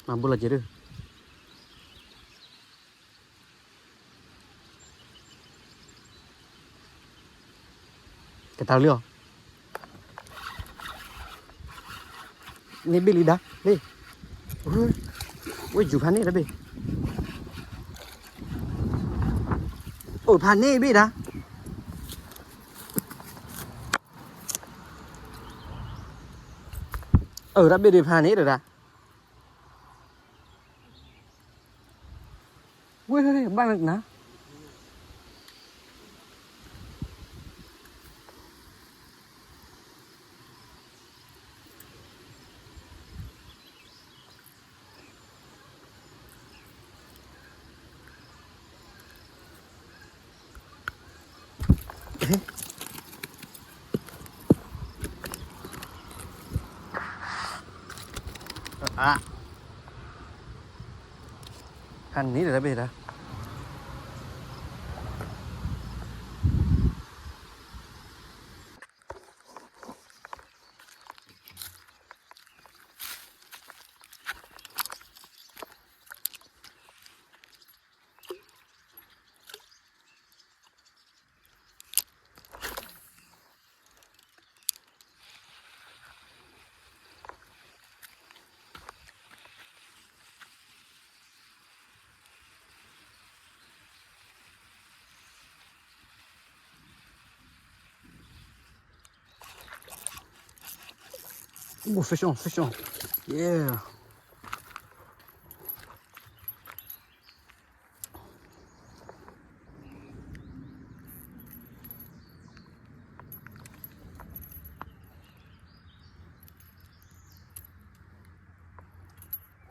mà bữa là gì được cái tao liềuนี่บิลลี่ดานี่ui chụp hắn đi đó bi ủa hắn đi bi đã đã bi đi hắn đi rồi đã ui thôi ba được nè à hắn ní rồi đó bây giờ oh fish on yeah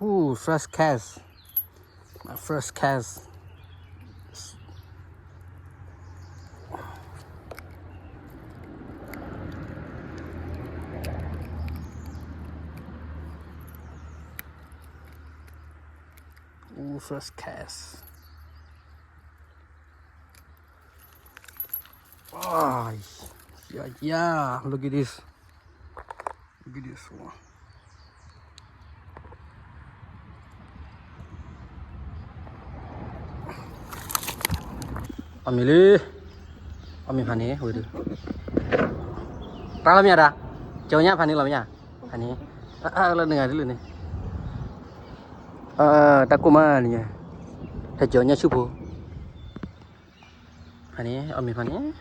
ooh first cast my first cast ooh first cast oh yeah look at this one Ami phani hồi được ta làm gì đó cháu nhá phani làm gì phani lần này lần này ta cũng mà nè thầy cháu nhá chụp bộ phani Ami phani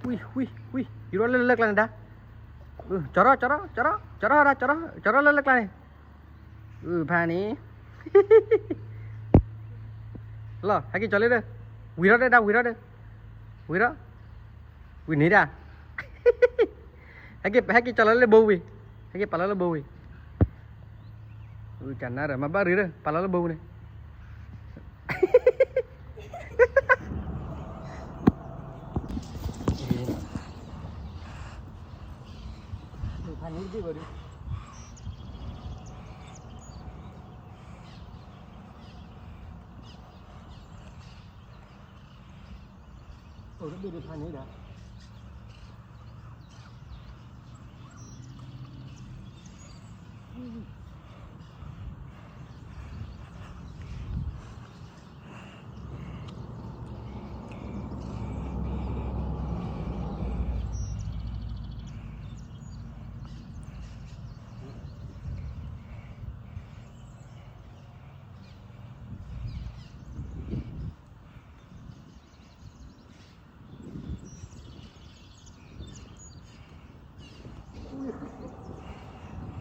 ui 이거 렉 라는다 저러 렉 라네 phani lo hãy cho lên đây quỳ đó đây quỳ đó quỳ ní ra hãy cho lên bầu quỳ hãy pala lên bầu quỳ chẳng nào rồi mà ba rưỡi đây pala lên bầu này nó bị được thành thế đã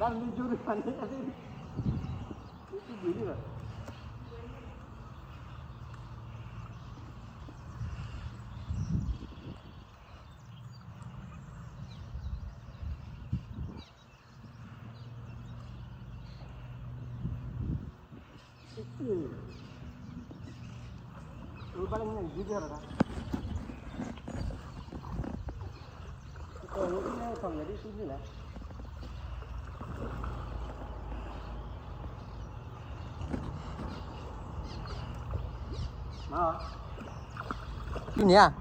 đang lucu di mana sih? Itu gini lah. Itu paling yang gini lah. Kalau ini orang jadi sini lah. Ini ya,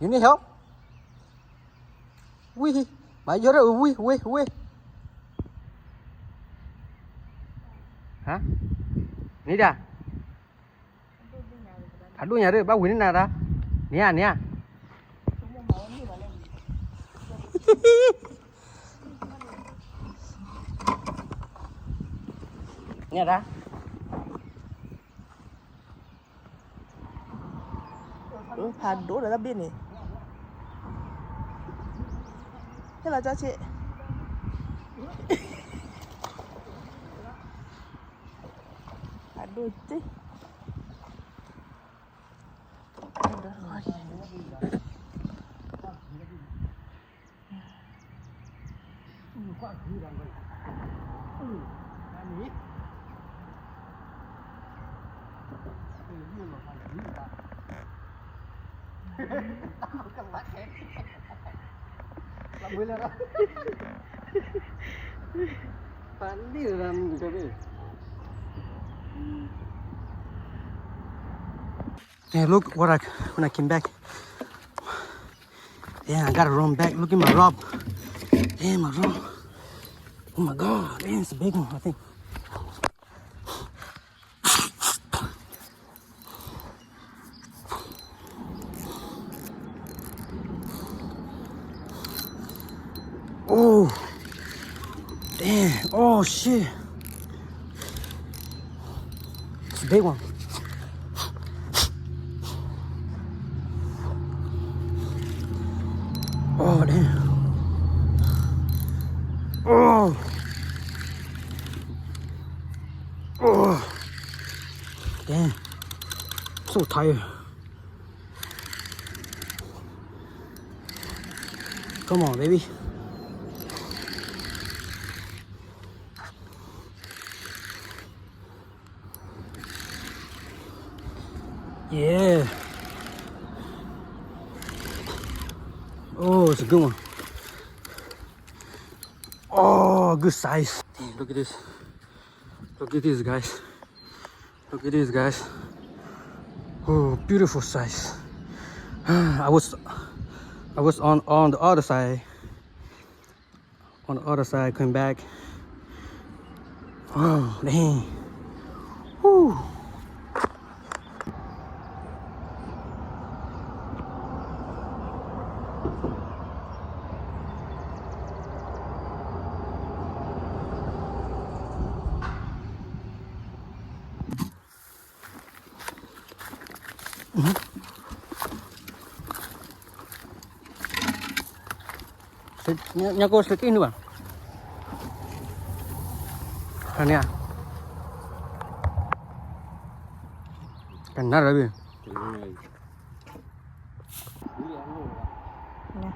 ini không? Ui, mày vô đó, ui. hả ní ra thằng đuôi nhà rồi bao quỷ nào ra nè nè ra Hàn đổ ở bên này. Thế là cho chị. Hàn đổ chứ. Hey, look what when I came back. Yeah, I gotta run back. Look at my rob. Damn, my rob. Oh my god, damn, it's a big one, I think. Oh, damn. Oh shit. It's a big one. Oh, damn. Oh. Oh. Damn. So tired. Come on, baby. Yeah. Oh, it's a good one. Oh, good size. Damn, look at this. Look at this, guys. Look at this, guys. Oh, beautiful size. I was on the other side. On the other side, came back. Oh, dang. Whew. Nhà cô sẽ tin nữa. Anh nha. Cảnh nào rồi? Nè.